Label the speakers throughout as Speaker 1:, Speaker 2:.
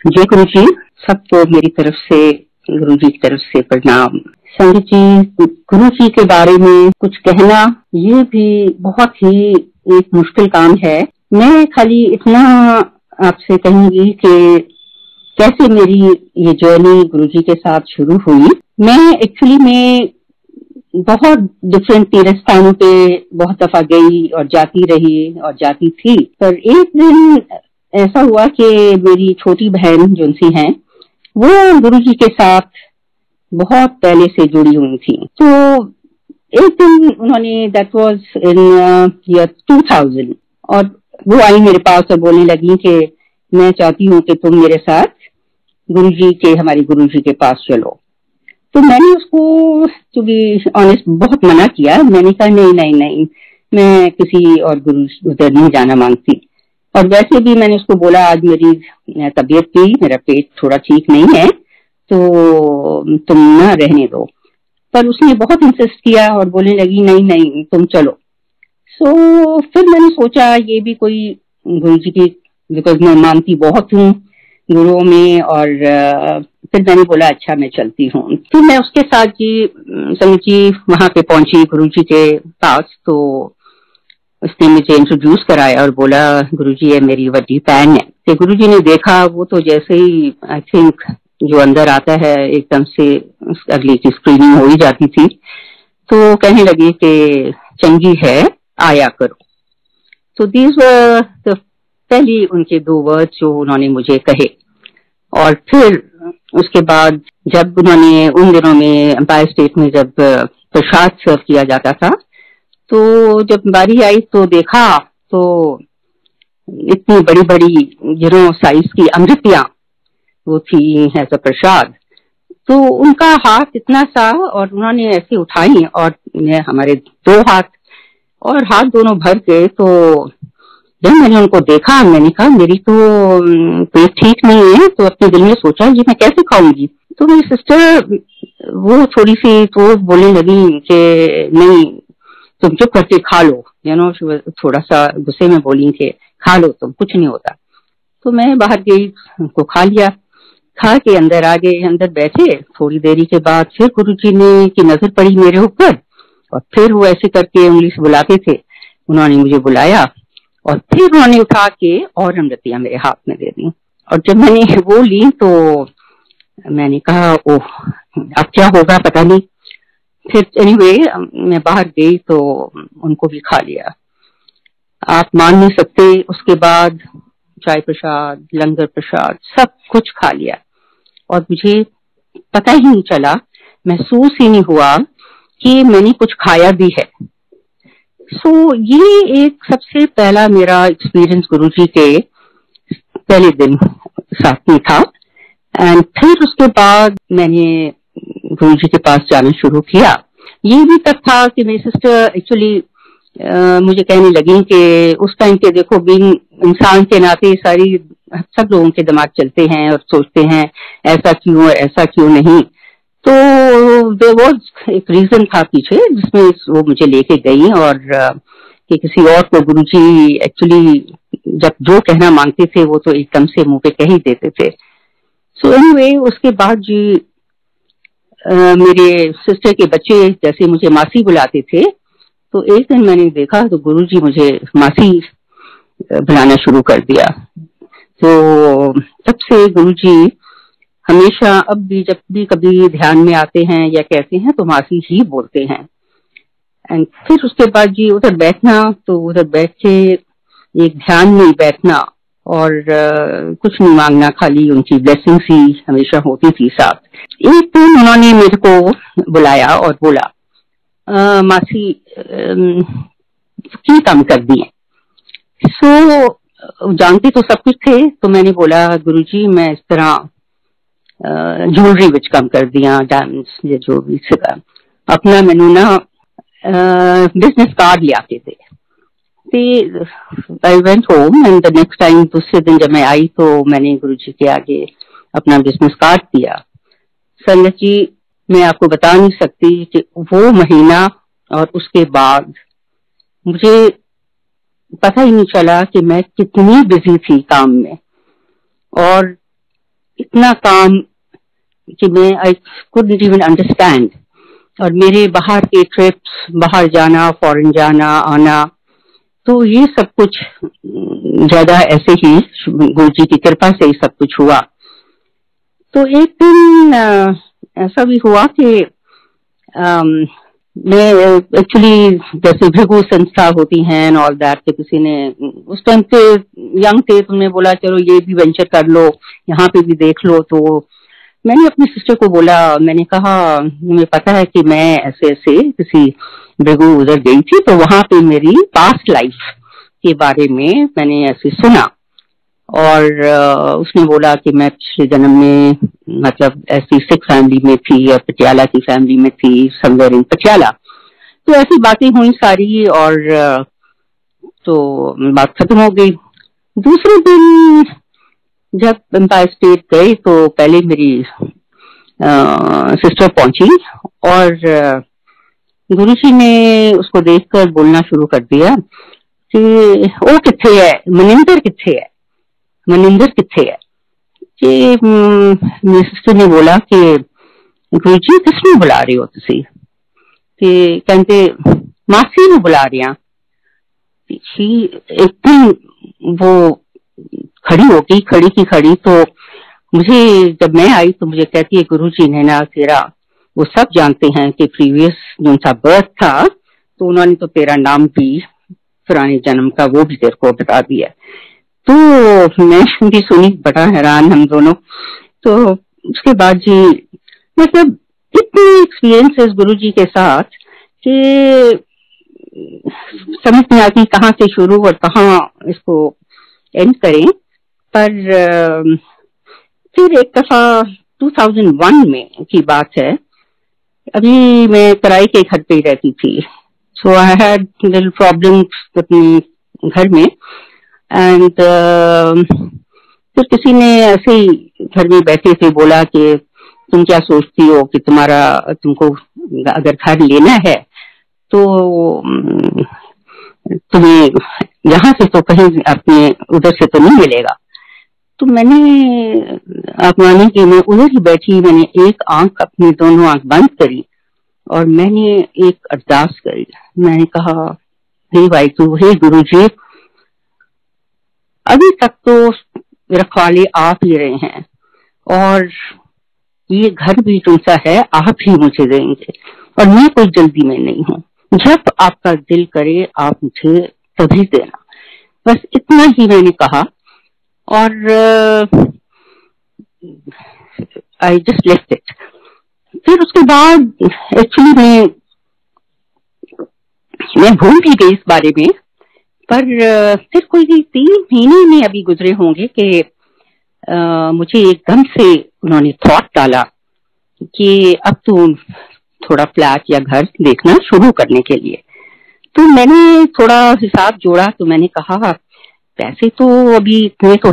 Speaker 1: जय गुरु जी, सबको मेरी तरफ से गुरु जी की तरफ से प्रणाम। संगत जी, गुरु जी के बारे में कुछ कहना ये भी बहुत ही एक मुश्किल काम है। मैं खाली इतना आपसे कहूंगी कि कैसे मेरी ये जर्नी गुरु जी के साथ शुरू हुई। मैं एक्चुअली में बहुत डिफरेंट तीर्थ स्थानों पे बहुत दफा गई और जाती रही और जाती थी, पर एक दिन ऐसा हुआ कि मेरी छोटी बहन जो सी हैं वो गुरु जी के साथ बहुत पहले से जुड़ी हुई थी। तो एक दिन उन्होंने, दैट वाज इन ईयर 2000, और वो आई मेरे पास और बोलने लगी कि मैं चाहती हूँ कि तुम मेरे साथ गुरु जी के, हमारे गुरु जी के पास चलो। तो मैंने उसको टू बी ऑनेस्ट बहुत मना किया। मैंने कहा नहीं नहीं नहीं, मैं किसी और गुरु उधर नहीं जाना मांगती। और वैसे भी मैंने उसको बोला आज मेरी तबीयत भी, मेरा पेट थोड़ा ठीक नहीं है तो तुम ना रहने दो। पर उसने बहुत इंसिस्ट किया और बोलने लगी नहीं नहीं तुम चलो। सो फिर मैंने सोचा ये भी कोई गुरु जी की, बिकॉज मैं मानती बहुत हूँ गुरुओं में, और फिर मैंने बोला अच्छा मैं चलती हूँ। फिर मैं उसके साथ संगत जी वहां पे पहुंची गुरु जी के पास। तो उसने मुझे इंट्रोड्यूस कराया और बोला गुरुजी ये मेरी वड्डी बहन है। तो गुरुजी ने देखा, वो तो जैसे ही आई थिंक जो अंदर आता है एकदम से अगली की स्क्रीनिंग हो ही जाती थी। तो कहने लगे कि चंगी है आया करो। तो दीज वर पहली उनके 2 वर्ड जो उन्होंने मुझे कहे। और फिर उसके बाद जब उन्होंने उन दिनों में एम्पायर स्टेट में जब प्रसाद सर्व किया जाता था, तो जब बारी आई तो देखा तो इतनी बड़ी बड़ी साइज की अमृतियां वो थी एज अ प्रसाद। तो उनका हाथ इतना सा और उन्होंने ऐसे उठाई और हमारे 2 हाथ और हाथ दोनों भर गए। तो जब मैंने उनको देखा मैंने कहा मेरी तो पेट ठीक नहीं है। तो अपने दिल में सोचा ये मैं कैसे खाऊंगी। तो मेरी सिस्टर वो थोड़ी सी तो बोलने लगी कि नहीं तुम चुप करके खा लो, थोड़ा सा गुस्से में बोली कि खा लो तुम, कुछ नहीं होता। तो मैं बाहर गई, उनको खा लिया। खा के अंदर आ गए, अंदर बैठे। थोड़ी देरी के बाद फिर गुरुजी ने की नजर पड़ी मेरे ऊपर और फिर वो ऐसे करके उंगली से बुलाते थे। उन्होंने मुझे बुलाया और फिर उन्होंने उठा के और अमृतियां मेरे हाथ में दे दी। और जब मैंने वो ली तो मैंने कहा ओह अब क्या होगा पता नहीं। फिर एनीवे मैं बाहर गई तो उनको भी खा लिया। आप मान नहीं सकते, उसके बाद चाय प्रसाद, लंगर प्रसाद सब कुछ खा लिया और मुझे पता ही नहीं चला, महसूस ही नहीं हुआ कि मैंने कुछ खाया भी है। सो ये एक सबसे पहला मेरा एक्सपीरियंस गुरुजी के पहले दिन साथ में था। एंड फिर उसके बाद मैंने गुरुजी के पास जाना शुरू किया। ये भी तब था कि मेरी सिस्टर एक्चुअली मुझे कहने लगी कि उस टाइम के देखो बीइंग इंसान के नाते सारी सब लोगों के दिमाग चलते हैं और सोचते हैं ऐसा क्यों ऐसा क्यों नहीं। तो देयर वाज एक रीजन था पीछे जिसमें वो मुझे लेके गई और कि किसी और को गुरुजी एक्चुअली जब जो कहना मांगते थे वो तो एकदम से मुंह पे कह ही देते थे। सो एनीवे उसके बाद जी मेरे सिस्टर के बच्चे जैसे मुझे मासी बुलाते थे। तो एक दिन मैंने देखा तो गुरुजी मुझे मासी बुलाना शुरू कर दिया। तो तब से गुरुजी हमेशा अब भी जब भी कभी ध्यान में आते हैं या कहते हैं तो मासी ही बोलते हैं। एंड फिर उसके बाद जी उधर बैठना, तो उधर बैठ के एक ध्यान में बैठना और कुछ नहीं मांगना, खाली उनकी ब्लेसिंग्स ही हमेशा होती थी साथ। एक दिन उन्होंने मेरे को बुलाया और बोला मासी की कम कर दिए। सो जानती तो सब कुछ थे। तो मैंने बोला गुरुजी मैं इस तरह ज्वेलरी विच कम कर दिया, डायमंड्स या जो भी सीगा अपना मैनू ना बिजनेस कार्ड ले आते थे। I went home and the next time दूसरे दिन जब मैं आई तो मैंने गुरुजी के आगे अपना बिजनेस कार्ड दिया। संगत जी मैं आपको बता नहीं सकती कि वो महीना और उसके बाद मुझे पता ही नहीं चला कि मैं कितनी बिजी थी काम में। और इतना काम कि मैं आई कुडंट इवन अंडरस्टैंड। और मेरे बाहर के ट्रिप्स, बाहर जाना, फॉरेन जाना आना, तो ये सब कुछ ज्यादा ऐसे ही गुरु जी की कृपा से ही सब कुछ हुआ। तो एक दिन ऐसा भी हुआ कि मैं एक्चुअली जैसे भृगु संस्था होती हैं एंड ऑल दैट, तो किसी ने उस टाइम पे यंग थे, तुमने बोला चलो ये भी वेंचर कर लो, यहाँ पे भी देख लो। तो मैंने अपनी सिस्टर को बोला, मैंने कहा मुझे पता है कि मैं ऐसे ऐसे किसी भृगु उधर गई थी, तो वहां पे मेरी पास्ट लाइफ के बारे में मैंने ऐसे सुना। और उसने बोला कि मैं पिछले जन्म में मतलब ऐसी सिख फैमिली में थी या पटियाला की फैमिली में थी, समवेयर इन पटियाला। तो ऐसी बातें हुई सारी और तो बात खत्म हो गई। दूसरे दिन जब एम्पायर स्टेट गए तो पहले मेरी सिस्टर पहुंची और गुरुजी ने उसको देखकर बोलना शुरू कर दिया कि वो किथे है, मनिंदर किथे है, मनिंदर किथे है। कि मेरी सिस्टर ने बोला कि गुरुजी किसने बुला रहे हो तुसी? कि कहते मासी ने बुला रही। एक दिन वो खड़ी हो गई, खड़ी की खड़ी। तो मुझे जब मैं आई तो मुझे कहती है गुरुजी ने ना तेरा, वो सब जानते हैं कि प्रीवियस जो उनका बर्थ था तो उन्होंने तो तेरा नाम भी पुराने जन्म का वो भी तेरे को बता दिया। तो मैं भी सुनी, बड़ा हैरान हम दोनों। तो उसके बाद जी मतलब इतने एक्सपीरियंसेस गुरुजी के साथ कि समझ नहीं आती कहाँ से शुरू और कहाँ इसको एंड करें। पर फिर एक दफा 2001 में की बात है, अभी मैं किराए के घर पे रहती थी। सो आई हैड लिटिल प्रॉब्लम्स अपने घर में एंड फिर किसी ने ऐसे ही घर में बैठे थे बोला कि तुम क्या सोचती हो कि तुमको अगर घर लेना है तो तुम्हें यहाँ से तो कहीं अपने उधर से तो नहीं मिलेगा। तो मैंने आप माने कि मैं उधर ही बैठी, मैंने एक आंख, अपनी दोनों आंख बंद करी और मैंने एक अरदास करी। मैंने कहा हे वाहिगुरु, हे गुरु जी, अभी तक तो रखवाले आप ही रहे हैं और ये घर भी जो सा है आप ही मुझे देंगे और मैं कोई जल्दी में नहीं हूँ, जब आपका दिल करे आप मुझे तभी देना। बस इतना ही मैंने कहा और आई जस्ट लेफ्ट इट। फिर उसके बाद एक्चुअली मैं भूल भी गई इस बारे में। पर फिर कोई 3 महीने में अभी गुजरे होंगे कि मुझे एकदम से उन्होंने थॉट डाला कि अब तो थोड़ा फ्लैट या घर देखना शुरू करने के लिए। तो मैंने थोड़ा हिसाब जोड़ा तो मैंने कहा पैसे तो अभी इतने तो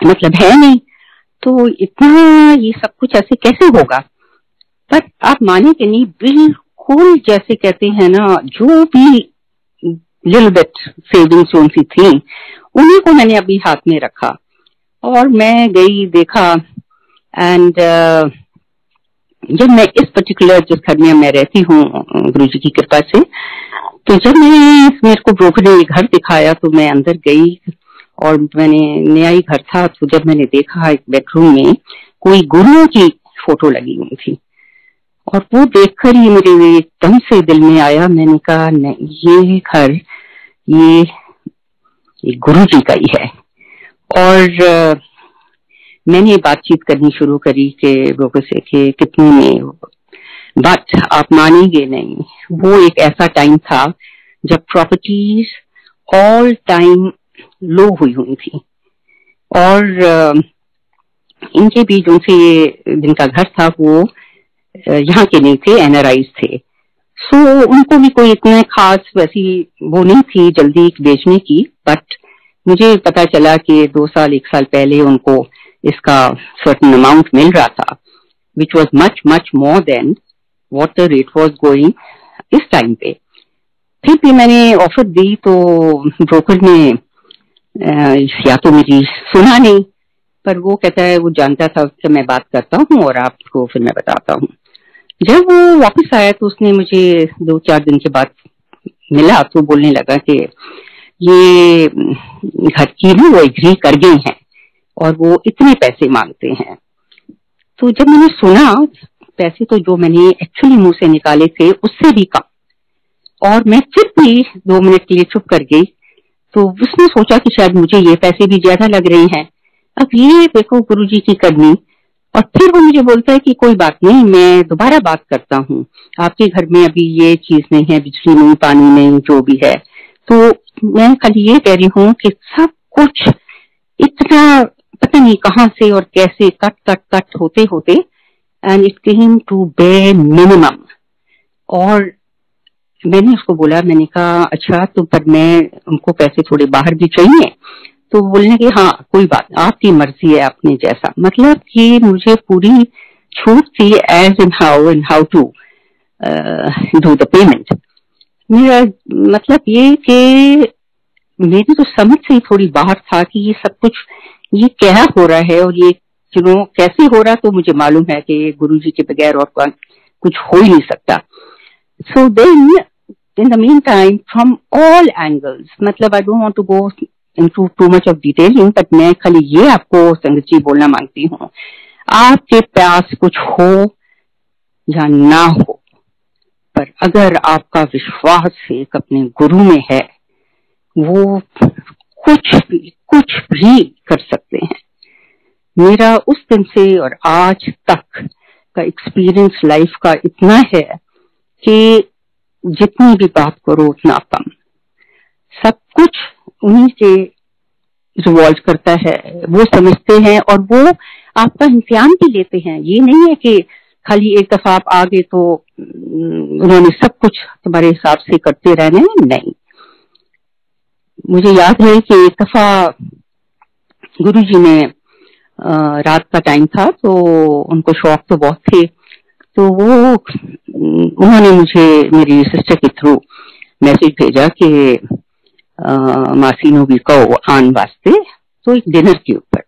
Speaker 1: मतलब है नहीं, तो इतना ये सब कुछ ऐसे कैसे होगा। पर आप माने कि नहीं, बिल्कुल जैसे कहते हैं ना, जो भी लिटिल बिट सेविंग्स जो उनकी थी उन्हीं को मैंने अभी हाथ में रखा और मैं गई, देखा। एंड जब मैं इस पर्टिकुलर जिस घर में मैं रहती हूँ गुरुजी की कृपा से, तो जब मेरे को ब्रोकर ने घर दिखाया तो मैं अंदर गई और मैंने नया ही घर था। तो जब मैंने देखा एक बेडरूम में कोई गुरुओं की फोटो लगी हुई थी और वो देखकर ही मेरे एकदम से दिल में आया, मैंने कहा नहीं, ये घर ये गुरुजी का ही है। और मैंने बातचीत करनी शुरू करी कि ब्रोकर से कि कितने में, बट आप मानेंगे नहीं, वो एक ऐसा टाइम था जब प्रॉपर्टीज ऑल टाइम लो हुई थी और इनके भी जो से जिनका घर था वो यहाँ के नहीं थे, एनआरआईज थे। सो उनको भी कोई इतना खास वैसी वो नहीं थी जल्दी बेचने की। बट मुझे पता चला कि 2 साल 1 साल पहले उनको इसका सर्टेन अमाउंट मिल रहा था, which was much much more than what the rate was going इस टाइम पे। फिर भी मैंने ऑफर दी तो ब्रोकर ने या तो मेरी सुना नहीं पर वो कहता है वो जानता था उससे मैं बात करता हूँ और आपको फिर मैं बताता हूँ। जब वो वापस आया तो उसने मुझे 2-4 दिन के बाद मिला तो बोलने लगा कि ये घर की ना वो एग्री कर गई हैं और वो इतने पैसे मांगते हैं। तो जब मैंने सुना पैसे तो जो मैंने एक्चुअली मुंह से निकाले थे उससे भी कम, और मैं फिर भी 2 मिनट के लिए चुप कर गई। तो उसने सोचा कि शायद मुझे ये पैसे भी ज्यादा लग रहे हैं। अब ये देखो गुरुजी की करनी। और फिर वो मुझे बोलता है कि कोई बात नहीं, मैं दोबारा बात करता हूँ, आपके घर में अभी ये चीज नहीं है, बिजली नहीं, पानी नहीं, जो भी है। तो मैं खाली ये कह रही हूँ कि सब कुछ इतना पता नहीं कहाँ से और कैसे कट कट कट होते होते and it came to bare minimum. और मैंने उसको बोला, मैंने कहा अच्छा तो पर मैं उनको पैसे थोड़े बाहर भी चाहिए। तो बोलने की हाँ कोई बात, आपकी मर्जी है, आपने जैसा। मतलब कि मुझे पूरी छूट थी as in how to do the payment. मेरा मतलब ये कि मेरी तो समझ से ही थोड़ी बाहर था कि ये सब कुछ ये क्या हो रहा है और ये कैसे हो रहा। तो मुझे मालूम है कि गुरुजी के बगैर और कुछ हो ही नहीं सकता। So then in the meantime from all angles, मतलब I don't want to go into too much of detailing, but मैं खाली ये आपको संगत जी बोलना मांगती हूँ, आपके पास कुछ हो या ना हो, पर अगर आपका विश्वास एक अपने गुरु में है, वो कुछ भी कर सकते हैं। मेरा उस दिन से और आज तक का एक्सपीरियंस लाइफ का इतना है कि जितनी भी बात करो उतना कम। सब कुछ उन्हीं से रिवॉल्व करता है, वो समझते हैं और वो आपका इम्तिहान भी लेते हैं। ये नहीं है कि खाली एक दफा आप आ गए तो उन्होंने सब कुछ तुम्हारे हिसाब से करते रहने, नहीं। मुझे याद है कि एक दफा गुरुजी ने रात का टाइम था तो उनको शौक तो बहुत थे, तो वो उन्होंने मुझे मेरी सिस्टर के थ्रू मैसेज भेजा कि मासी भी कहो आन वास्ते, तो एक डिनर के ऊपर।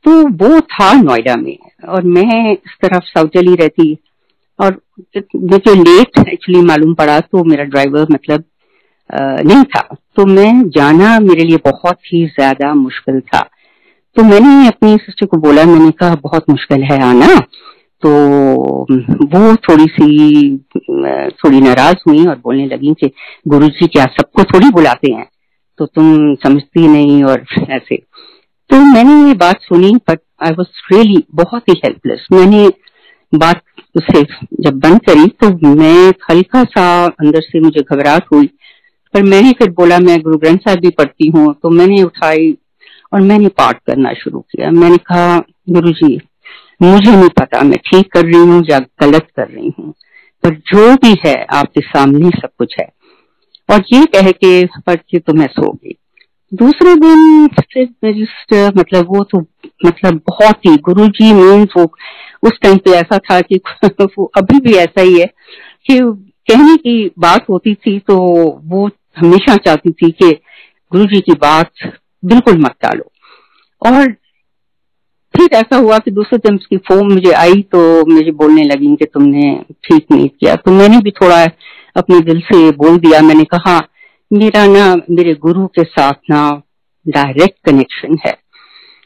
Speaker 1: तो वो था नोएडा में और मैं इस तरफ साउथ दिल्ली रहती, और मुझे लेट एक्चुअली मालूम पड़ा तो मेरा ड्राइवर मतलब नहीं था, तो मैं जाना मेरे लिए बहुत ही ज्यादा मुश्किल था। तो मैंने अपनी सिस्टर को बोला, मैंने कहा बहुत मुश्किल है आना। तो वो थोड़ी नाराज हुई और बोलने लगी कि गुरुजी क्या सबको थोड़ी बुलाते हैं, तो तुम समझती नहीं और ऐसे। तो मैंने ये बात सुनी, बट आई वाज रियली बहुत ही हेल्पलेस। मैंने बात उससे जब बंद करी तो मैं हल्का सा अंदर से मुझे घबराहट हुई, पर मैंने फिर बोला मैं गुरु ग्रंथ साहिब भी पढ़ती हूँ, तो मैंने उठाई और मैंने पाठ करना शुरू किया। मैंने कहा गुरुजी मुझे नहीं पता मैं ठीक कर रही हूँ या गलत कर रही हूँ, पर जो भी है आपके सामने सब कुछ है। और ये कह के पढ़ के तो मैं सो गई। दूसरे दिन फिर मेरी मतलब वो तो मतलब बहुत ही गुरुजी मीन्स वो उस टाइम पे ऐसा था कि वो अभी भी ऐसा ही है कि कहने की बात होती थी तो वो हमेशा चाहती थी कि गुरुजी की बात बिल्कुल मत टालो। और फिर ऐसा हुआ कि दूसरे दिन उसकी फोन मुझे आई तो मुझे बोलने लगी कि तुमने ठीक नहीं किया। तो मैंने भी थोड़ा अपने दिल से बोल दिया। मैंने कहा मेरा ना मेरे गुरु के साथ ना डायरेक्ट कनेक्शन है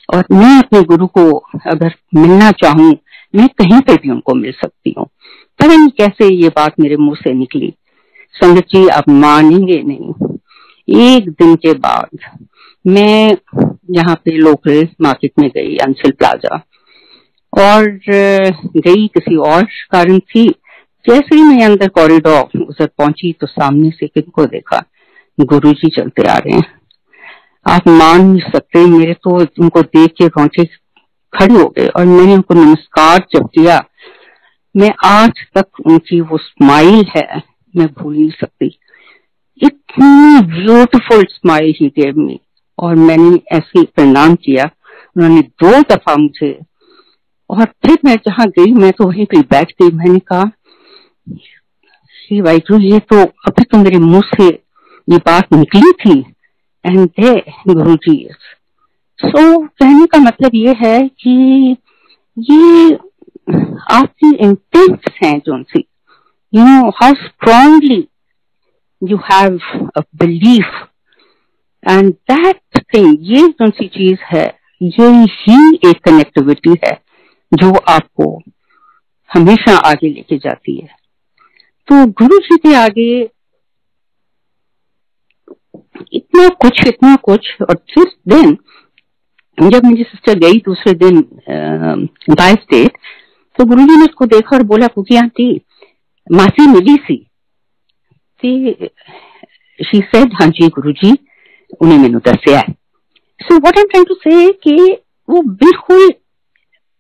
Speaker 1: और मैं अपने गुरु को अगर मिलना चाहूं मैं कहीं पे भी उनको मिल सकती हूँ। पता नहीं कैसे ये बात मेरे मुंह से निकली। संगत जी आप मानेंगे नहीं, एक दिन के बाद मैं यहाँ पे लोकल मार्केट में गई, अंसल प्लाजा, और गई किसी और कारण थी। जैसे ही मैं अंदर कॉरिडोर उधर पहुंची तो सामने से किनको देखा, गुरुजी चलते आ रहे हैं। आप मान नहीं सकते, मेरे तो उनको देख के रोंगटे खड़े हो गए और मैंने उनको नमस्कार जब किया, मैं आज तक उनकी वो स्माइल है मैं भूल नहीं सकती। इतनी beautiful smile he gave me और मैंने ऐसे प्रणाम किया। उन्होंने 2 दफा मुझे, और फिर मैं जहाँ गई मैं तो वहीं पे बैठ गई। मैंने कहा श्री वाहिगुरु ये तो अभी तो मेरे मुंह से ये बात निकली थी एंड दे गुरुजी कहने का मतलब ये है कि ये आपकी इंटेंट्स हैं जो सी, you know how strongly you have a belief, and that thing, ये कौन सी चीज है, ये ही एक कनेक्टिविटी है जो आपको हमेशा आगे लेके जाती है। तो गुरु जी के आगे इतना कुछ। और फिर दिन जब मेरी सिस्टर गई दूसरे दिन बाय स्टेट, तो गुरु जी ने उसको देखा और बोला, कुकी आंटी मासी मिली सी। शी सेड, हाँ जी गुरु जी उन्हें मैंने दसिया है। So what I am trying to say कि वो बिल्कुल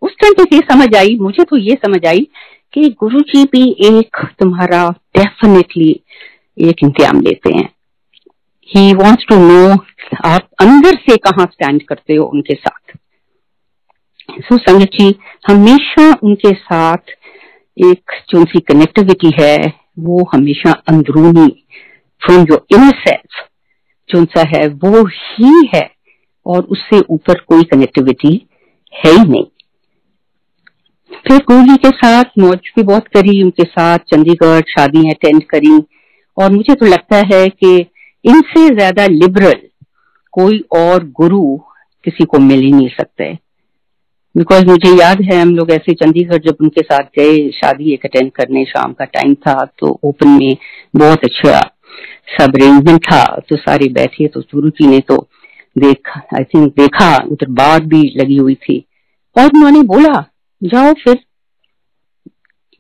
Speaker 1: उस टाइम पे ये समझ आई, मुझे तो ये समझ आई कि गुरु जी भी एक तुम्हारा डेफिनेटली एक इंतजाम लेते हैं। ही वॉन्ट्स टू नो आप अंदर से कहाँ स्टैंड करते हो उनके साथ। सो संगत जी, हमेशा उनके साथ एक जो उनकी कनेक्टिविटी है वो हमेशा अंदरूनी फ्रॉम योर इनर सेल्फ जो उनसा है वो ही है, और उससे ऊपर कोई कनेक्टिविटी है ही नहीं। फिर गुरु जी के साथ मौज भी बहुत करी, उनके साथ चंडीगढ़ शादी अटेंड करी, और मुझे तो लगता है कि इनसे ज्यादा लिबरल कोई और गुरु किसी को मिल ही नहीं सकते। बिकॉज मुझे याद है हम लोग ऐसे चंडीगढ़ जब उनके साथ गए शादी एक अटेंड करने, शाम का टाइम था, तो ओपन में बहुत अच्छा सब अरेंजमेंट था, तो सारे बैठे, तो गुरु जी ने तो देखा उधर बार भी लगी हुई थी, और उन्होंने बोला जाओ फिर,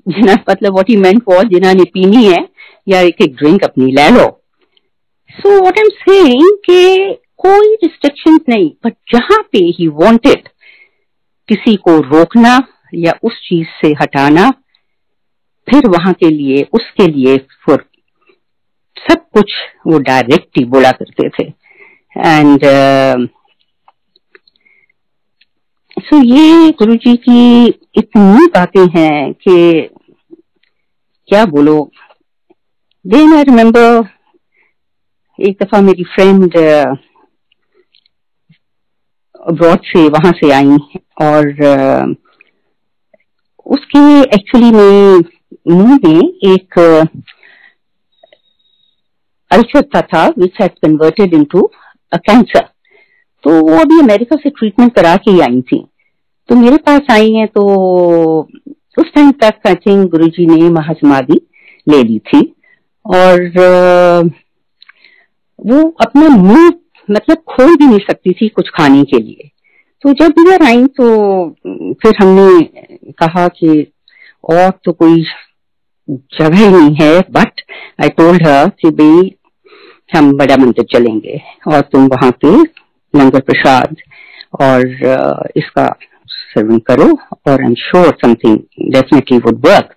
Speaker 1: जिन्हें मतलब व्हाट ही मेंट वाज जिन्होंने पीनी है या एक एक ड्रिंक अपनी ले लो। So what I am saying कि कोई रिस्ट्रिक्शंस नहीं, बट जहां पे ही वांटेड किसी को रोकना या उस चीज से हटाना, फिर वहां के लिए उसके लिए फिर सब कुछ वो डायरेक्ट ही बोला करते थे। एंड सो ये गुरु जी की इतनी बातें हैं कि क्या बोलो। देन आई रिमेम्बर एक दफा मेरी फ्रेंड अब्रॉड से वहां से आई, और उसके एक्चुअली में मुंह में एक अल्सर था which had converted into a cancer. तो वो अभी अमेरिका से ट्रीटमेंट करा के ही आई थी, तो मेरे पास आई हैं। तो उस टाइम तक आई थिंक गुरुजी ने महासमाधि ले ली थी, और वो अपना मुंह मतलब खोल भी नहीं सकती थी कुछ खाने के लिए। तो जब इधर आई तो फिर हमने कहा कि और तो कोई जगह ही नहीं है, बट आई टोल्ड हर कि भाई हम बड़ा मंदिर चलेंगे और तुम वहां पे लंगर प्रसाद और इसका सर्विंग करो, और I am sure something definitely would work.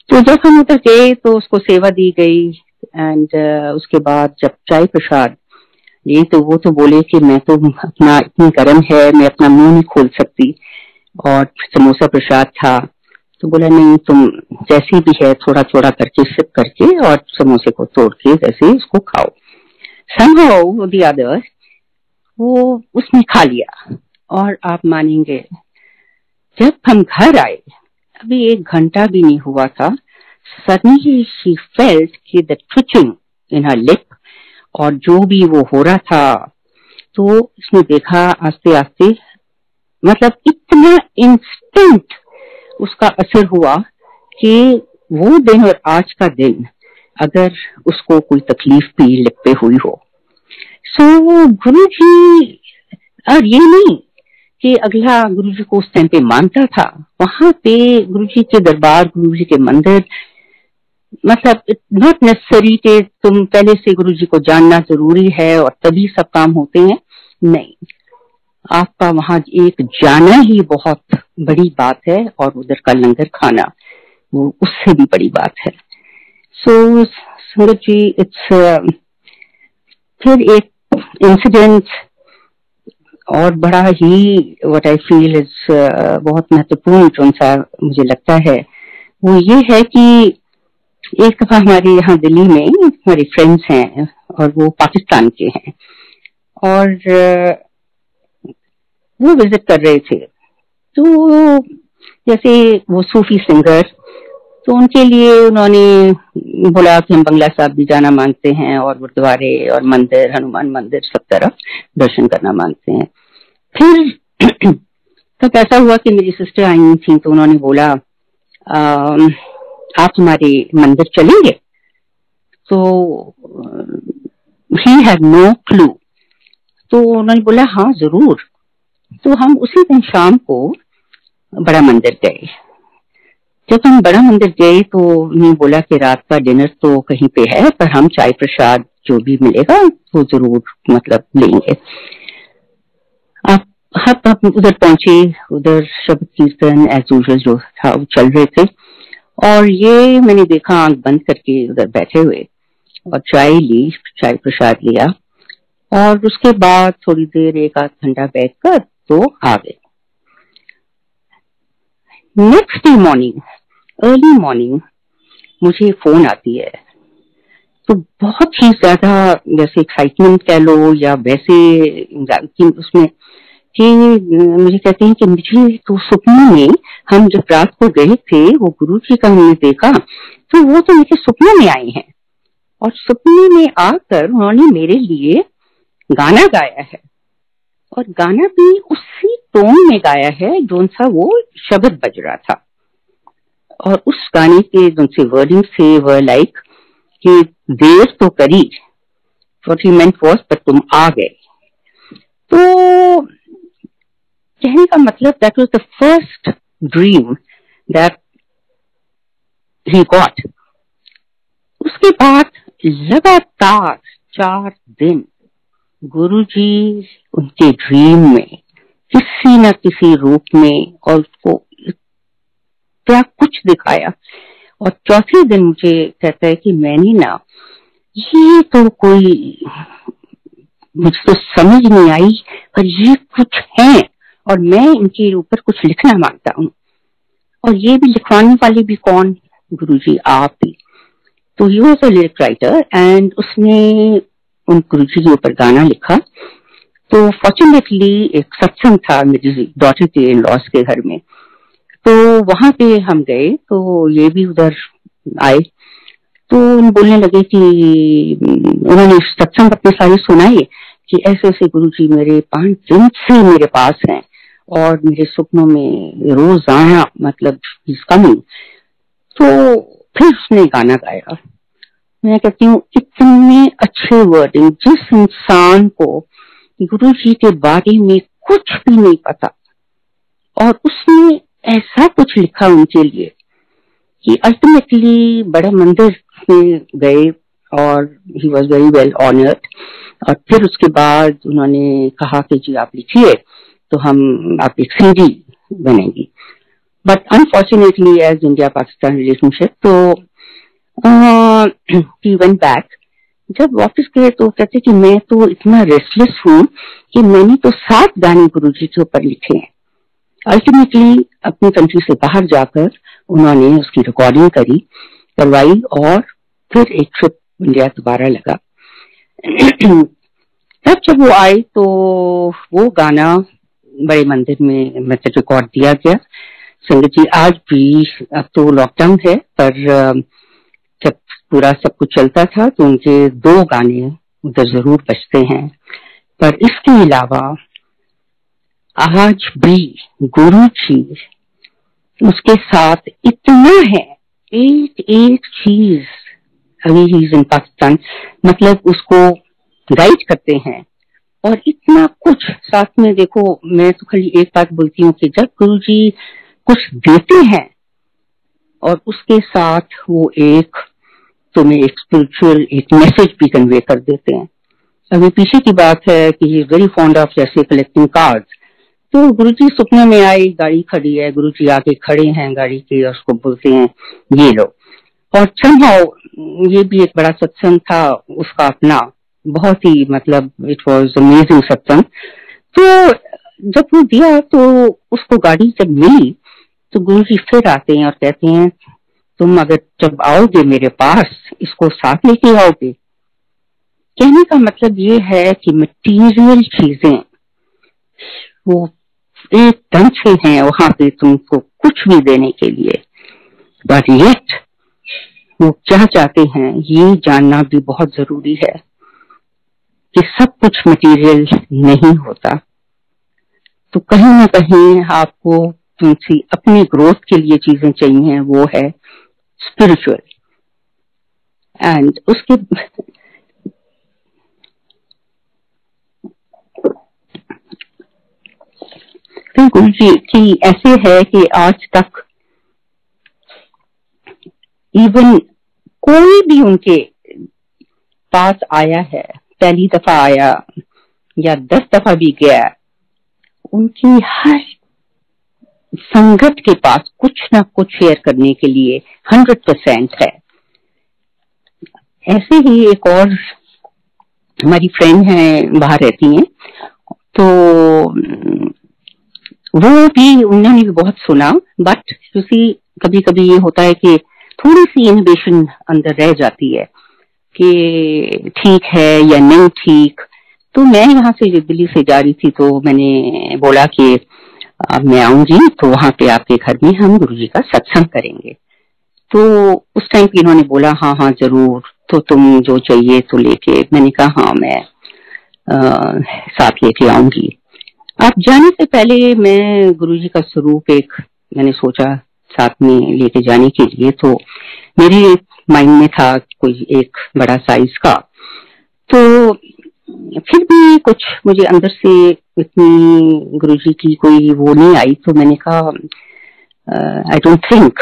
Speaker 1: तो जब हम उधर गए तो उसको सेवा दी गई, एंड उसके बाद जब चाय प्रसाद ये, तो वो तो बोले कि मैं तो अपना इतनी गर्म है मैं अपना मुंह नहीं खोल सकती, और समोसा प्रसाद था, तो बोला नहीं तुम जैसी भी है थोड़ा थोड़ा करके सिप करके और समोसे को तोड़ के जैसे उसको खाओ। somehow the others वो उसने खा लिया, और आप मानेंगे जब हम घर आए अभी 1 घंटा भी नहीं हुआ था, suddenly she felt कि the twitching in her lip, और जो भी वो हो रहा था, तो उसने देखा आस्ते आस्ते, मतलब इतना इंस्टेंट उसका असर हुआ कि वो दिन और आज का दिन अगर उसको कोई तकलीफ भी लिप पे हुई हो। सो गुरु जी, और ये नहीं कि अगला गुरु जी को उस टाइम पे मानता था, वहां पे गुरु जी के दरबार, गुरु जी के मंदिर, मतलब नॉट नेसेसरी कि तुम पहले से गुरु जी को जानना जरूरी है और तभी सब काम होते हैं, नहीं, आपका वहां एक जाना ही बहुत बड़ी बात है, और उधर का लंगर खाना वो उससे भी बड़ी बात है। सो संगत जी, इट्स फिर एक इंसिडेंट और बड़ा ही व्हाट आई फील इज बहुत महत्वपूर्ण जो सा मुझे लगता है वो ये है कि एक दफा हमारे यहाँ दिल्ली में हमारे फ्रेंड्स हैं और वो पाकिस्तान के हैं, और वो विजिट कर रहे थे। तो जैसे वो सूफी सिंगर, तो उनके लिए उन्होंने बोला कि हम बंगला साहब भी जाना मांगते हैं और गुरुद्वारे और मंदिर, हनुमान मंदिर सब तरफ दर्शन करना मांगते हैं। फिर तब ऐसा हुआ कि मेरी सिस्टर आई थी, तो उन्होंने बोला आप हमारे मंदिर चलेंगे? तो ही हैड नो क्लू। तो उन्होंने बोला हाँ जरूर। तो हम उसी दिन शाम को बड़ा मंदिर गए। जब हम बड़ा मंदिर गए तो उन्होंने बोला कि रात का डिनर तो कहीं पे है, पर हम चाय प्रसाद जो भी मिलेगा वो जरूर मतलब लेंगे। हम उधर पहुंचे, उधर शब्द कीर्तन एज यूजुअल जो था वो चल रहे थे, और ये मैंने देखा आंख बंद करके उधर बैठे हुए, और चाय ली, चाय प्रसाद लिया, और उसके बाद थोड़ी देर एक आध घंटा बैठकर तो आ गए। Next day morning, early morning, मुझे फोन आती है। तो बहुत ही ज्यादा जैसे एक्साइटमेंट कह लो या वैसे उसमें कि मुझे कहते हैं कि मुझे तो सपने में, हम जब रात को गए थे वो गुरुजी का हमने देखा, तो वो तो मुझे सपने में आए हैं, और सपने में आकर उन्होंने मेरे लिए गाना गाया है, और गाना भी उसी टोन में गाया है जो सा वो शब्द बज रहा था। और उस गाने के जो से वर्डिंग से वो लाइक कि देर तो करी, व्हाट ही मेंट वाज पर तुम आ गए। तो कहने का मतलब that was the first dream that he got. उसके बाद लगातार 4 दिन गुरुजी उनके ड्रीम में किसी न किसी रूप में, और उसको क्या कुछ दिखाया। और चौथे दिन मुझे कहता है कि मैंने ना, ये तो कोई मुझे तो समझ नहीं आई, पर ये कुछ है और मैं इनके ऊपर कुछ लिखना मांगता हूँ। और ये भी लिखवाने वाले भी कौन? गुरुजी आप ही। तो he was a lyric writer, and उसने उन गुरुजी के ऊपर गाना लिखा। तो फॉर्चुनेटली एक सत्संग था मेरी डॉटर के इन लॉस के घर में, तो वहां पे हम गए, तो ये भी उधर आए। तो बोलने लगे कि उन्होंने सत्संग अपने सारे सुनाए कि ऐसे ऐसे गुरुजी मेरे 5 दिन से मेरे पास हैं, और मेरे सपनों में रोजाना मतलब इज कमिंग। तो फिर उसने गाना गाया। मैं कहती हूँ इतने अच्छे वर्डिंग, जिस इंसान को गुरुजी के बारे में कुछ भी नहीं पता, और उसने ऐसा कुछ लिखा उनके लिए कि अल्टीमेटली बड़ा मंदिर में गए, और he was very well honoured. और फिर उसके बाद उन्होंने कहा कि जी आप लिखिए तो हम आप एक सीडी बनेगी। But unfortunately as India Pakistan relationship, तो ही वेंट बैक। जब वापस गए तो कहते कि मैं तो इतना रेस्टलेस हूँ कि मैंने तो 7 गाने गुरुजी के ऊपर लिखे हैं। अल्टीमेटली अपनी कंट्री से बाहर जाकर उन्होंने उसकी रिकॉर्डिंग करवाई, और फिर एक ट्रिप इंडिया दोबारा लगा। तब जब वो आए तो वो गाना बड़े मंदिर में मतलब रिकॉर्ड दिया गया। संगत जी आज भी, अब तो लॉकडाउन है, पर जब पूरा सब कुछ चलता था तो उनके 2 गाने उधर जरूर बजते हैं। पर इसके अलावा आज भी गुरुजी उसके साथ इतना है, एक चीज, अभी ही इन पाकिस्तान मतलब उसको गाइड करते हैं, और इतना कुछ साथ में। देखो मैं तो खाली एक बात बोलती हूँ कि जब गुरुजी कुछ देते हैं और उसके साथ वो एक तुम्हें एक स्पिरिचुअल एक मैसेज भी कन्वे कर देते हैं। अभी पीछे की बात है कि he is very fond of जैसे कलेक्टिंग कार्ड्स। तो गुरुजी सपने में आई, गाड़ी खड़ी है, गुरुजी आके खड़े हैं गाड़ी के, और उसको बोलते हैं ये लो। और somehow ये भी एक बड़ा सत्संग था उसका अपना, बहुत ही मतलब इट वाज अमेजिंग सत्संग। तो जब वो दिया तो उसको गाड़ी जब मिली तो गुरुजी फिर आते हैं और कहते हैं तुम अगर जब आओगे मेरे पास इसको साथ लेके आओगे। कहने का मतलब ये है कि मटीरियल चीजें वो एकदम से हैं वहां पे तुमको कुछ भी देने के लिए, बट येट वो क्या चाहते हैं ये जानना भी बहुत जरूरी है कि सब कुछ मटेरियल नहीं होता। तो कहीं ना कहीं आपको तुमसे अपनी ग्रोथ के लिए चीजें चाहिए, वो है स्पिरिचुअल। एंड उसके गुरु जी की ऐसे है कि आज तक इवन कोई भी उनके पास आया है, पहली दफा आया या 10 दफा भी गया, उनकी हर संगत के पास कुछ ना कुछ शेयर करने के लिए 100% है। ऐसे ही एक और हमारी फ्रेंड है, बाहर रहती हैं, तो वो भी उन्होंने भी बहुत सुना, बट किसी कभी कभी ये होता है कि थोड़ी सी इनहिबिशन अंदर रह जाती है कि ठीक है या नहीं ठीक। तो मैं यहाँ से दिल्ली से जा रही थी, तो मैंने बोला कि अब मैं आऊंगी तो वहां पे आपके घर में हम गुरुजी का सत्संग करेंगे। तो उस टाइम पे इन्होंने बोला हाँ हाँ जरूर, तो तुम जो चाहिए तो लेके। मैंने कहा हाँ मैं साथ लेके आऊंगी। अब जाने से पहले मैं गुरुजी का स्वरूप एक मैंने सोचा साथ में लेके जाने के लिए, तो मेरे माइंड में था कोई एक बड़ा साइज का। तो फिर भी कुछ मुझे अंदर से इतनी गुरुजी की कोई वो नहीं आई, तो मैंने कहा आई डोंट थिंक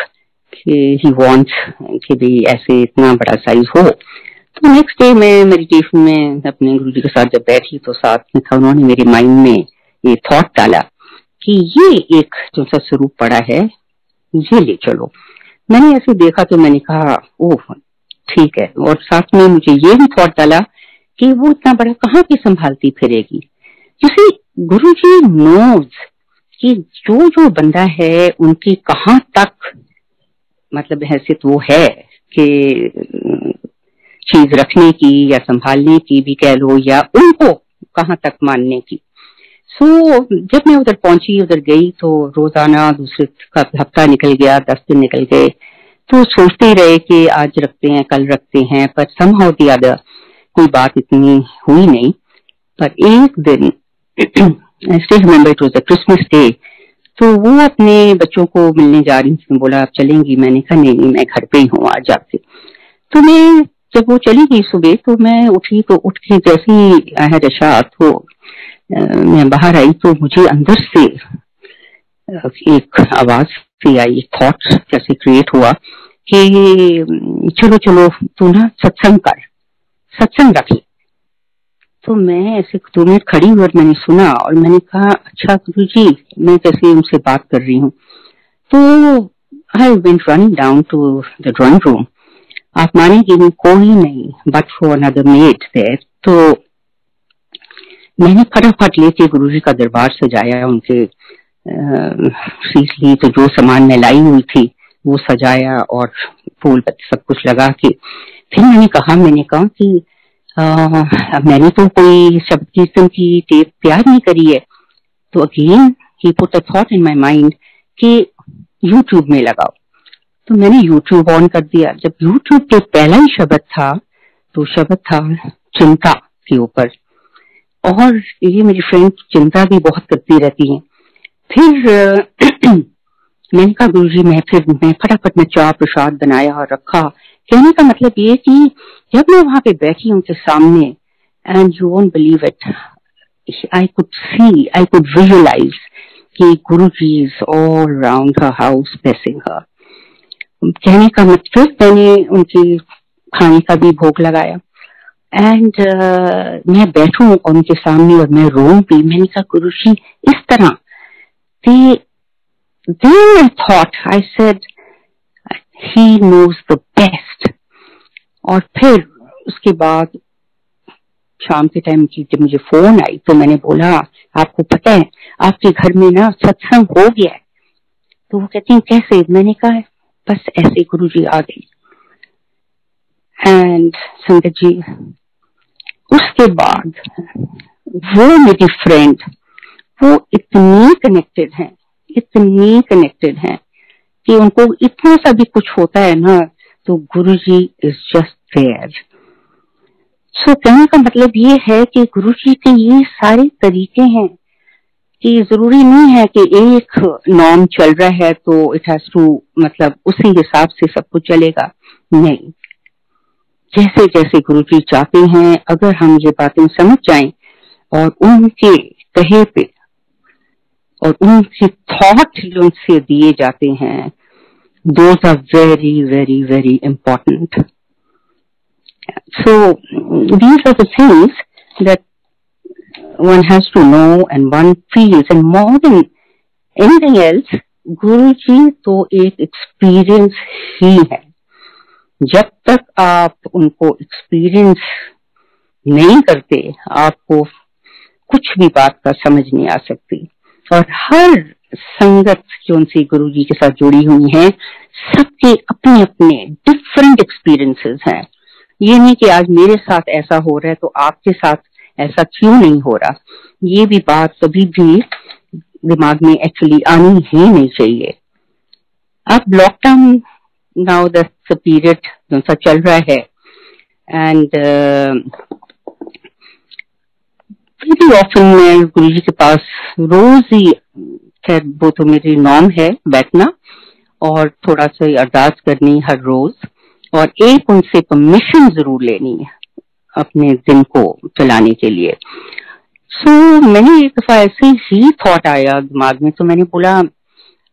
Speaker 1: कि ही वांट्स कि भी ऐसे इतना बड़ा साइज हो। तो नेक्स्ट डे मैं मेडिटेशन में अपने गुरुजी के साथ जब बैठी तो साथ में था, उन्होंने मेरे माइंड में ये थॉट डाला कि ये एक जो सा स्वरूप पड़ा है ये ले चलो। मैंने ऐसे देखा तो मैंने कहा ओह ठीक है, और साथ में मुझे ये भी थॉट डाला कि वो इतना बड़ा कहाँ पे संभालती फिरेगी। जैसे गुरुजी नोज कि जो जो बंदा है उनकी कहाँ तक मतलब हैसियत वो है कि चीज रखने की या संभालने की भी कह लो, या उनको कहाँ तक मानने की। सो जब मैं उधर पहुंची, उधर गई, तो रोजाना दूसरे का हफ्ता निकल गया, 10 दिन निकल गए, तो सोचते ही रहे कि आज रखते हैं कल रखते हैं, पर समहाउ द अदर कोई बात इतनी हुई नहीं। पर एक दिन I still remember it was the Christmas day, तो वो अपने बच्चों को मिलने जा रही थी, बोला आप चलेंगी? मैंने कहा नहीं मैं घर पे ही हूँ आज आपसे। तो मैं जब वो चली गई सुबह, तो मैं उठी, तो उठ के जैसे ही आई हैड अ शावर, तो मैं बाहर आई, तो मुझे अंदर से एक आवाज सी आई, थॉट जैसे क्रिएट हुआ कि चलो चलो तू ना सत्संग कर, सत्संग रख ले। तो मैं ऐसे 2 मिनट खड़ी हुई और मैंने सुना, और मैंने कहा अच्छा गुरुजी, मैं कैसे उनसे बात कर रही हूँ। तो I went running down to the drawing room. आप मानेंगे नहीं, कोई नहीं but for another maid there. तो मैंने फटाफट लेके गुरुजी का दरबार सजाया, उनके शीश ली, तो जो सामान मैं लाई हुई थी वो सजाया और फूल पत्ती सब कुछ लगा के फिर मैंने कहा कि मैंने तो कोई शब्द कीर्तन की टेप तैयार नहीं करी है। तो again he put a thought in my mind कि यूट्यूब में लगाओ। तो मैंने यूट्यूब ऑन कर दिया। जब यूट्यूब पे पहला ही शब्द था, तो शब्द था चिंता के ऊपर, और ये मेरी फ्रेंड चिंता भी बहुत करती रहती है। फिर मैंने कहा गुरुजी मैं फटाफट में चाय प्रसाद बनाया और रखा। कहने का मतलब ये कि जब मैं वहां पे बैठी उनके सामने, and you won't believe it, I could see, I could visualise कि Guruji is all around her house blessing her. कहने का मतलब मैंने उनके खाने का भी भोग लगाया, एंड मैं बैठूं उनके सामने और मैं रो भी। मैंने कहा गुरुजी इस तरह, then I thought, I said, he knows the best. और फिर उसके बाद शाम के टाइम की जब मुझे फोन आई, तो मैंने बोला आपको पता है आपके घर में ना सत्संग हो गया है। तो वो कहती है कैसे? मैंने कहा बस ऐसे गुरुजी आ गई। एंड संगत जी, उसके बाद वो मेरी फ्रेंड वो इतनी कनेक्टेड हैं कि उनको इतना सा भी कुछ होता है ना तो गुरुजी इज जस्ट देयर। सो कहने का मतलब ये है कि गुरुजी के ये सारे तरीके हैं कि जरूरी नहीं है कि एक नॉर्म चल रहा है तो इट हैज टू मतलब उसी हिसाब से सब कुछ चलेगा, नहीं। जैसे जैसे गुरुजी चाहते हैं, अगर हम ये बातें समझ जाएं और उनके कहे पे और उनके थॉट जो उनसे दिए जाते हैं, those are very very very important. So these are the things that one has to know and one feels, and more than anything else गुरुजी तो एक एक्सपीरियंस ही है। जब तक आप उनको एक्सपीरियंस नहीं करते आपको कुछ भी बात का समझ नहीं आ सकती। और हर संगत जो उनसे गुरुजी के साथ जुड़ी हुई है, सबके अपने अपने डिफरेंट एक्सपीरियंसेस हैं। ये नहीं कि आज मेरे साथ ऐसा हो रहा है तो आपके साथ ऐसा क्यों नहीं हो रहा। ये भी बात कभी भी दिमाग में एक्चुअली आनी ही नहीं चाहिए। अब लॉकडाउन नाउ द पीरियड जो सा चल रहा है, एंड वेरी ऑफन मैं गुरुजी के पास रोज ही, खैर वो तो मेरी नॉर्म है बैठना और थोड़ा सा अरदास करनी हर रोज, और एक उनसे परमिशन जरूर लेनी है अपने दिन को चलाने के लिए। सो मैंने एक दफा ऐसे ही थॉट आया दिमाग में, तो मैंने बोला,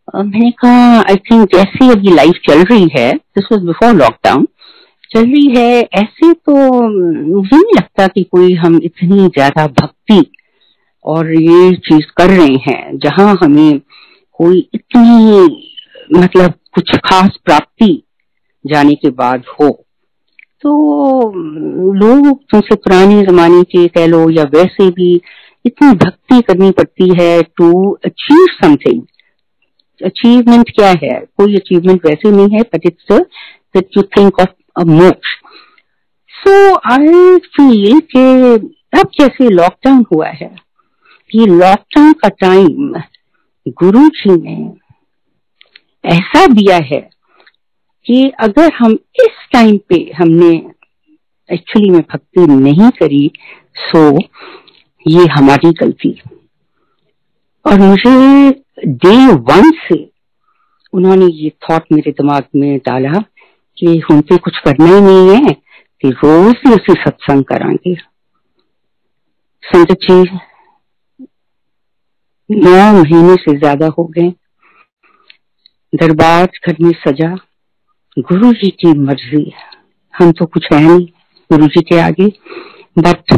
Speaker 1: मैंने कहा आई थिंक जैसे अभी लाइफ चल रही है, दिस वाज बिफोर लॉकडाउन, चल रही है ऐसे तो मुझे नहीं लगता कि कोई हम इतनी ज्यादा भक्ति और ये चीज कर रहे हैं जहां हमें कोई इतनी मतलब कुछ खास प्राप्ति जाने के बाद हो। तो लोग तुमसे पुराने जमाने के कह लो या वैसे भी इतनी भक्ति करनी पड़ती है टू अचीव समथिंग। अचीवमेंट क्या है? कोई अचीवमेंट वैसे नहीं है, but it's that you think of a मोक्ष। सो आई फील कि अब जैसे लॉकडाउन हुआ है, ये लॉकडाउन का टाइम गुरुजी ने ऐसा दिया है कि अगर हम इस टाइम पे हमने एक्चुअली में भक्ति नहीं करी, सो ये हमारी गलती। और मुझे डे वन से उन्होंने ये थॉट मेरे दिमाग में डाला कि हम पे कुछ करना ही नहीं है कि रोज ही उसी सत्संग कराएंगे। संगत जी 9 महीने से ज्यादा हो गए, दरबार घर में सजा, गुरु जी की मर्जी, हम तो कुछ है नहीं गुरु जी के आगे। बट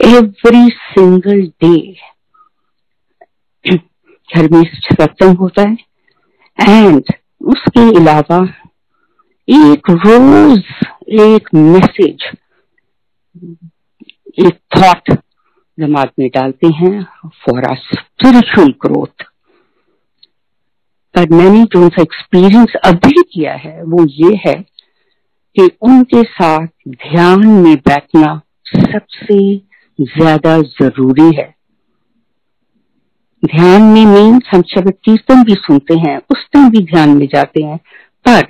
Speaker 1: एवरी सिंगल डे घर में सत्संग होता है, एंड उसके अलावा एक रोज एक मैसेज, एक थॉट दिमाग में डालते हैं फॉर अ स्पिरिचुअल ग्रोथ। पर मैंने जो उनका एक्सपीरियंस अभी किया है वो ये है कि उनके साथ ध्यान में बैठना सबसे ज्यादा जरूरी है। ध्यान में मीन्स हम शब्द कीर्तन भी सुनते हैं, उस टाइम भी ध्यान में जाते हैं, पर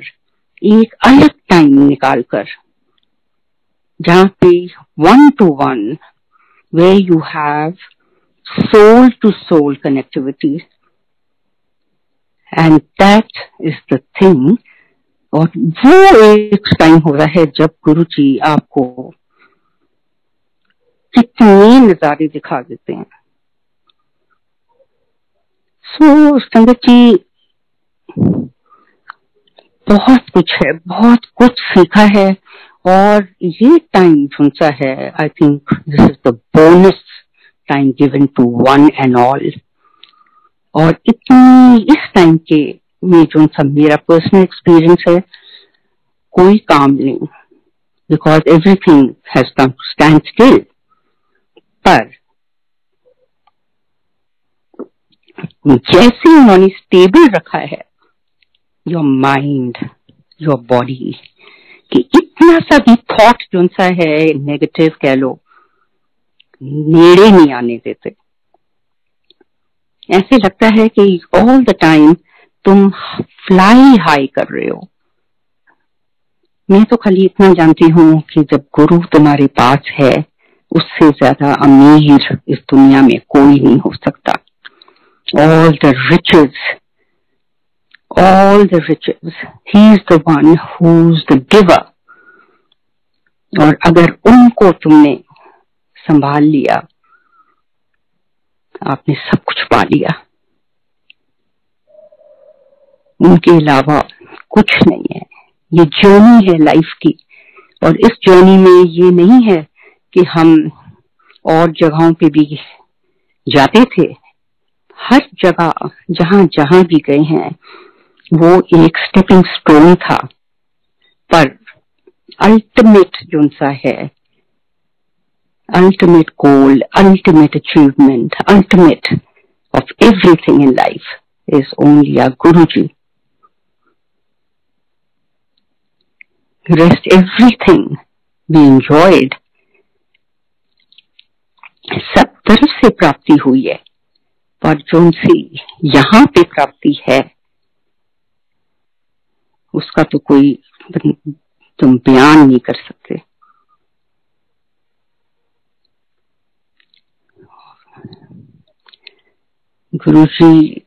Speaker 1: एक अलग टाइम निकालकर जहाँ पे 1-to-1 where you have soul to soul connectivity, and that is the thing। और वो एक टाइम हो रहा है जब गुरु जी आपको कितने नजारे दिखा देते हैं। सो संगत जी बहुत कुछ है, बहुत कुछ सीखा है, और ये टाइम जो सा है, I think this is the bonus time given to one and all. और इतनी इस टाइम के में जो सा मेरा पर्सनल एक्सपीरियंस है, कोई काम नहीं, because everything has come to stand still. पर जैसे उन्होंने स्टेबल रखा है योर माइंड, योर बॉडी, कि इतना सा भी थॉट जो सा है नेगेटिव कह लो, नेड़े नहीं आने देते। ऐसे लगता है कि ऑल द टाइम तुम फ्लाई हाई कर रहे हो। मैं तो खाली इतना जानती हूँ कि जब गुरु तुम्हारे पास है, उससे ज्यादा अमीर इस दुनिया में कोई नहीं हो सकता। All the riches, he is the one who's the giver. और अगर उनको तुमने संभाल लिया, आपने सब कुछ पा लिया। उनके अलावा कुछ नहीं है। ये जर्नी है लाइफ की, और इस जर्नी में ये नहीं है कि हम और जगहों पे भी जाते थे। हर जगह जहां जहां भी गए हैं वो एक स्टेपिंग स्टोन था, पर अल्टीमेट जो सा है, ultimate goal, ultimate achievement, ultimate of everything in life is only our Guruji. Rest everything we enjoyed, सब तरफ से प्राप्ति हुई है, पर जो उनसे यहाँ पे प्राप्ति है उसका तो कोई तुम बयान नहीं कर सकते। गुरुजी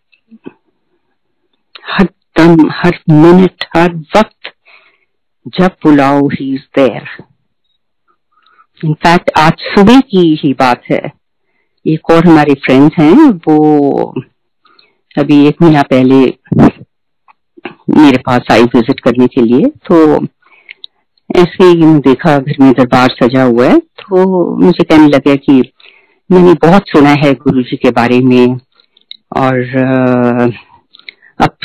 Speaker 1: हर दम, हर मिनट, हर वक्त जब बुलाओ ही इज देयर। इनफैक्ट आज सुबह की ही बात है, एक और हमारे फ्रेंड्स हैं, वो अभी 1 महीना पहले मेरे पास आई विजिट करने के लिए। तो ऐसे ही देखा घर में दरबार सजा हुआ है, तो मुझे कहने लगा कि मैंने बहुत सुना है गुरुजी के बारे में, और अब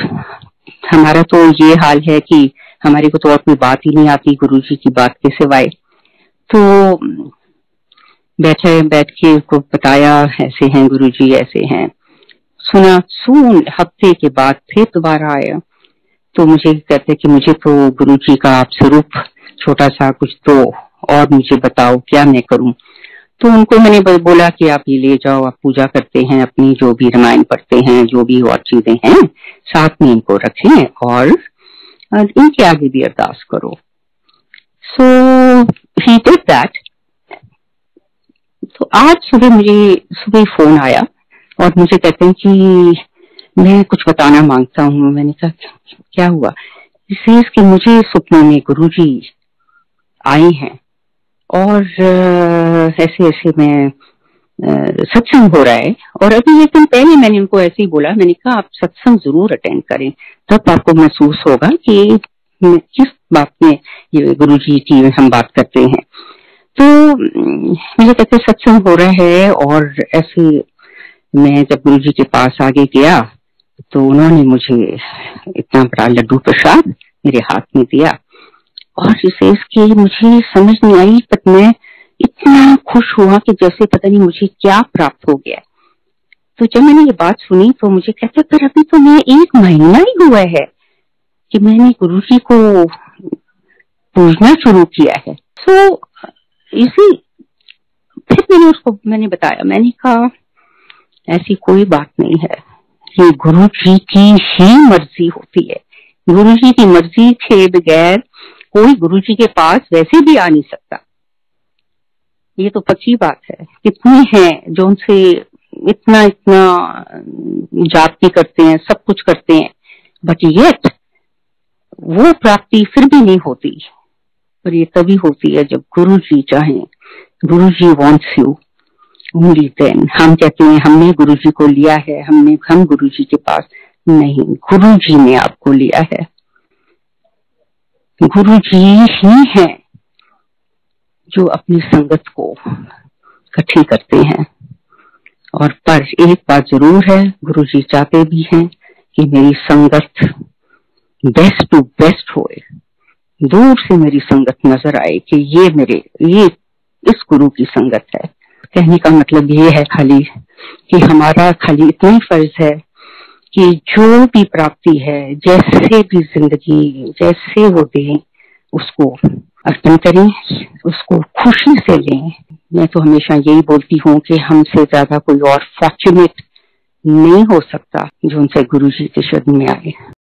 Speaker 1: हमारा तो ये हाल है कि हमारे को तो और कोई बात ही नहीं आती गुरुजी की बात के सिवाय। तो बैठ के उसको बताया, ऐसे हैं गुरुजी, ऐसे हैं। सुना, हफ्ते के बाद फिर दोबारा आया, तो मुझे कहते कि मुझे तो गुरुजी का आप स्वरूप छोटा सा कुछ तो और मुझे बताओ, क्या मैं करूं। तो उनको मैंने बोला कि आप ये ले जाओ, आप पूजा करते हैं अपनी, जो भी रामायण पढ़ते हैं, जो भी और चीजें हैं, साथ में इनको रखें और इनके आगे भी अरदास करो। सो ही डिड दैट। तो आज सुबह फोन आया और मुझे कहते हैं कि मैं कुछ बताना मांगता हूँ। मैंने कहा क्या हुआ? विशेष कि मुझे सपने में गुरुजी आए हैं और ऐसे ऐसे मैं सत्संग हो रहा है, और अभी 1 दिन पहले मैंने उनको ऐसे ही बोला, मैंने कहा आप सत्संग जरूर अटेंड करें, तब आपको महसूस होगा कि किस बात में ये गुरुजी की हम बात करते हैं। तो मुझे कहते सत्संग हो रहा है, और ऐसे मैं जब गुरुजी के पास आगे गया तो उन्होंने मुझे इतना बड़ा लड्डू प्रसाद मेरे हाथ में दिया, और इसे इसकी मुझे समझ नहीं आई, पर मैं इतना खुश हुआ कि जैसे पता नहीं मुझे क्या प्राप्त हो गया। तो जब मैंने ये बात सुनी तो मुझे कहते पर अभी तो मैं 1 महीना ही हुआ है कि मैंने गुरुजी को पूजना शुरू किया है। तो इसी फिर मैंने बताया, मैंने कहा ऐसी कोई बात नहीं है, ये गुरुजी की ही मर्जी होती है। गुरुजी की मर्जी के बगैर कोई गुरुजी के पास वैसे भी आ नहीं सकता। ये तो पक्की बात है। कितने हैं जो उनसे इतना जाप भी करते हैं, सब कुछ करते हैं, बट येट वो प्राप्ति फिर भी नहीं होती। पर ये तभी होती है जब गुरुजी चाहें। गुरुजी वांट्स यू ओनली देन। हम कहते हैं हमने गुरुजी को लिया है, हम गुरुजी के पास नहीं, गुरुजी ने आपको लिया है। गुरुजी ही हैं जो अपनी संगत को इकट्ठी करते हैं। और पर एक बात जरूर है, गुरुजी चाहते भी हैं कि मेरी संगत बेस्ट टू बेस्ट होए, दूर से मेरी संगत नजर आए कि ये इस गुरु की संगत है। कहने का मतलब ये है खाली कि हमारा खाली इतना ही फर्ज है कि जो भी प्राप्ति है, जैसे भी जिंदगी जैसे वो दें, उसको अर्पण करें, उसको खुशी से लें। मैं तो हमेशा यही बोलती हूँ कि हमसे ज्यादा कोई और फॉर्चुनेट नहीं हो सकता जो उनसे गुरु जी के शरण में आए।